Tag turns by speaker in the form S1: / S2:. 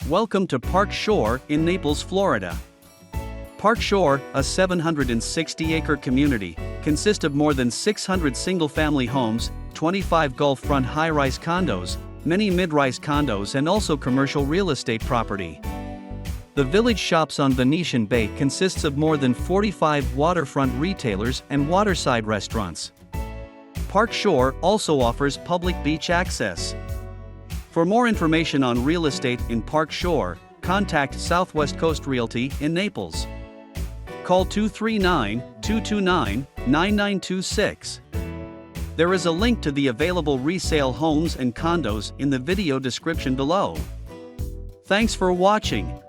S1: Welcome to Park Shore in Naples, Florida. Park Shore, a 760-acre community, consists of more than 600 single-family homes, 25 Gulf-front high-rise condos, many mid-rise condos and also commercial real estate property. The village shops on Venetian Bay consists of more than 45 waterfront retailers and waterside restaurants. Park Shore also offers public beach access. For more information on real estate in Park Shore, contact Southwest Coast Realty in Naples. Call 239-229-9926. There is a link to the available resale homes and condos in the video description below. Thanks for watching.